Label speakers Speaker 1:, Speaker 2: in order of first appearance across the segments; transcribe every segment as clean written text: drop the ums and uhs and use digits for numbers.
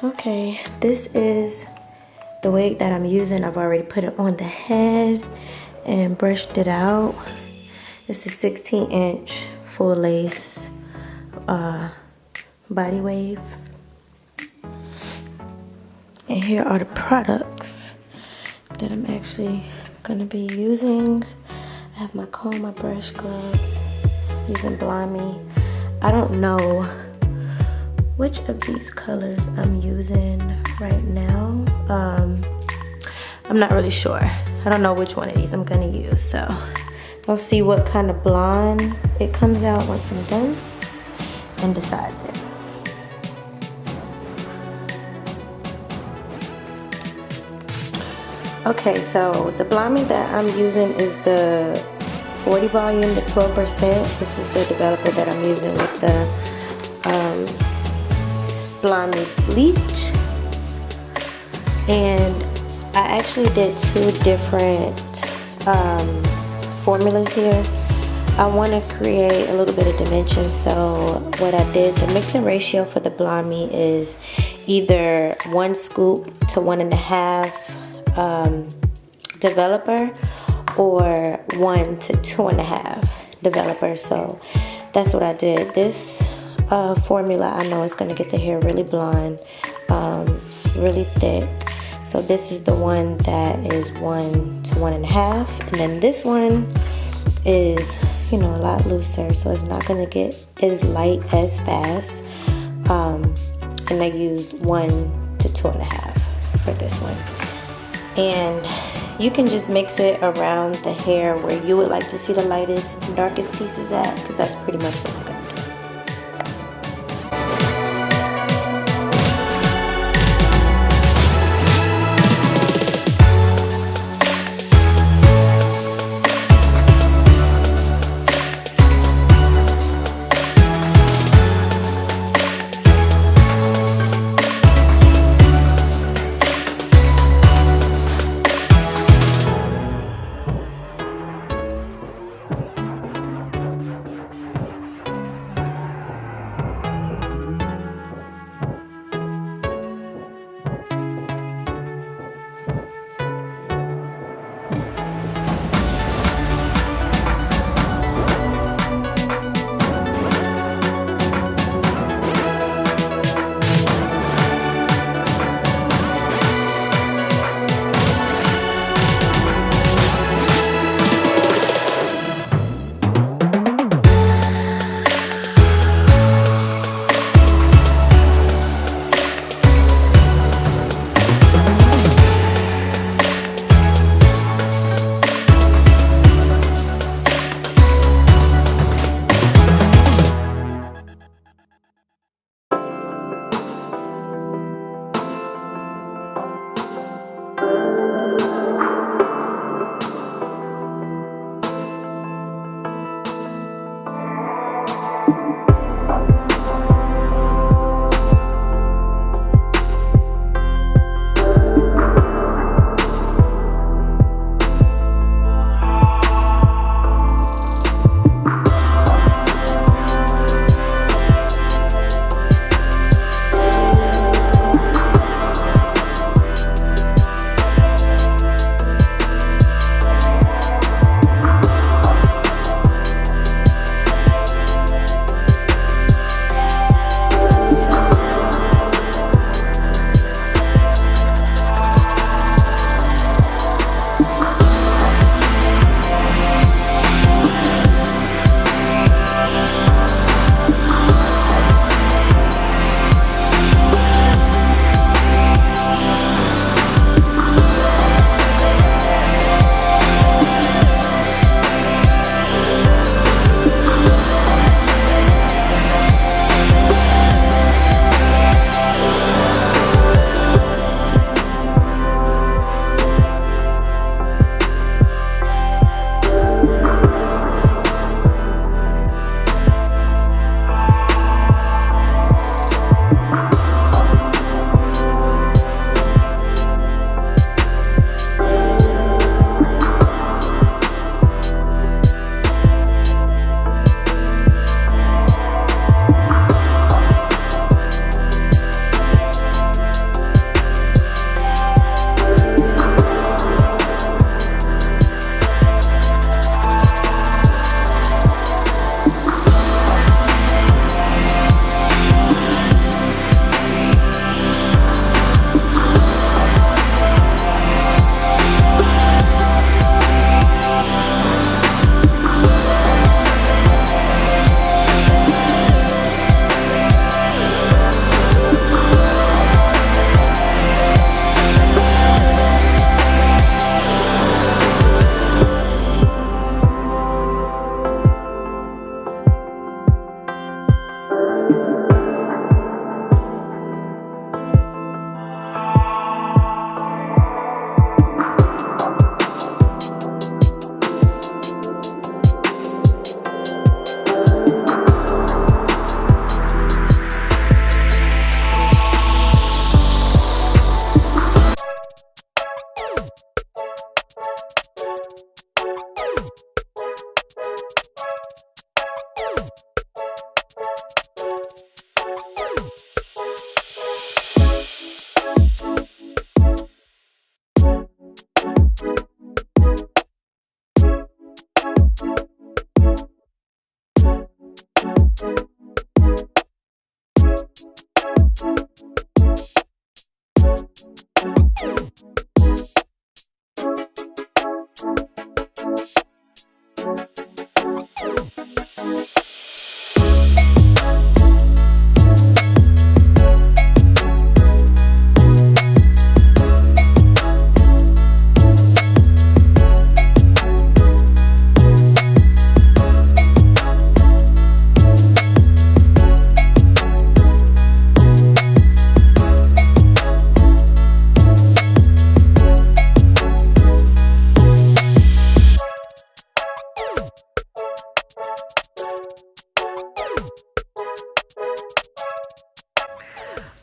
Speaker 1: Okay, this is the wig that I'm using. I've already put it on the head and brushed it out. It's a 16-inch full lace body wave. And here are the products that I'm actually gonna be using. I have my comb, my brush, gloves, using BlondeMe. I don't know which of these colors I'm using right now. I'm not really sure. I don't know which one of these I'm gonna use, so I'll see what kind of blonde it comes out once I'm done and decide then. Okay, so the BlondeMe that I'm using is the 40 volume, the 12%. This is the developer that I'm using with the BlondeMe bleach. And I actually did two different formulas here. I want to create a little bit of dimension, so what I did, the mixing ratio for the BlondeMe is either 1 scoop to 1.5 developer, or 1 to 2.5 developer. So that's what I did. This formula, I know it's going to get the hair really blonde, it's really thick. So this is the one that is 1 to 1.5, and then this one is, you know, a lot looser, so it's not going to get as light as fast. And I used 1 to 2.5 for this one. And you can just mix it around the hair where you would like to see the lightest and darkest pieces at, because that's pretty much what I'm going to do.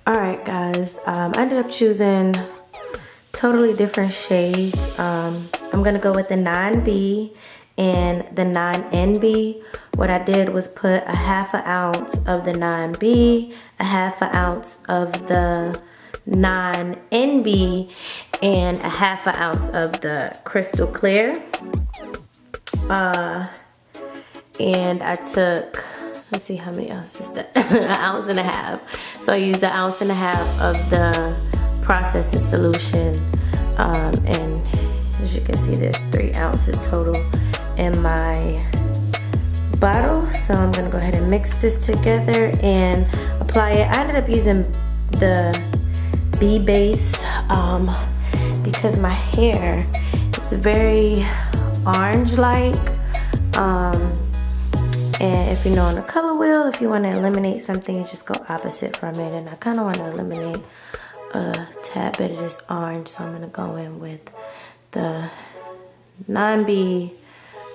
Speaker 1: Alright guys, I ended up choosing totally different shades. I'm gonna go with the 9B and the 9NB. What I did was put a half an ounce of the 9B, a half an ounce of the 9NB, and a half an ounce of the crystal clear. And I took, let's see how many ounces is that? An ounce and a half. So I used an ounce and a half of the processing solution. And as you can see, there's 3 ounces total in my bottle. So I'm gonna go ahead and mix this together and apply it. I ended up using the B base because my hair is very orange-like. And if you know on the color wheel, if you want to eliminate something, you just go opposite from it. And I kind of want to eliminate a tad bit of this orange, so I'm going to go in with the 9B,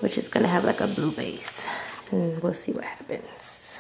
Speaker 1: which is going to have like a blue base. And we'll see what happens.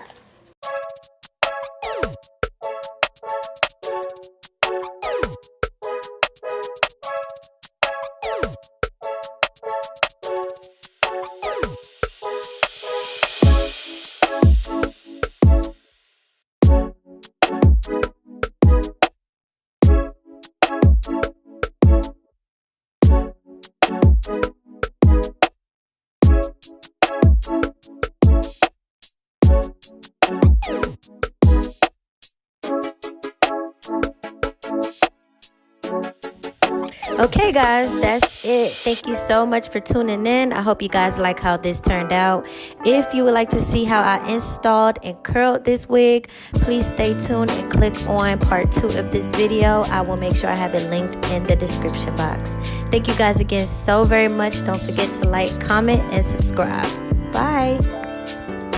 Speaker 1: Okay guys, that's it. Thank you so much for tuning in. I hope you guys like how this turned out. If you would like to see how I installed and curled this wig, please stay tuned and click on part 2 of this video. I will make sure I have it linked in the description box. Thank you guys again so very much. Don't forget to like, comment, and subscribe. Bye.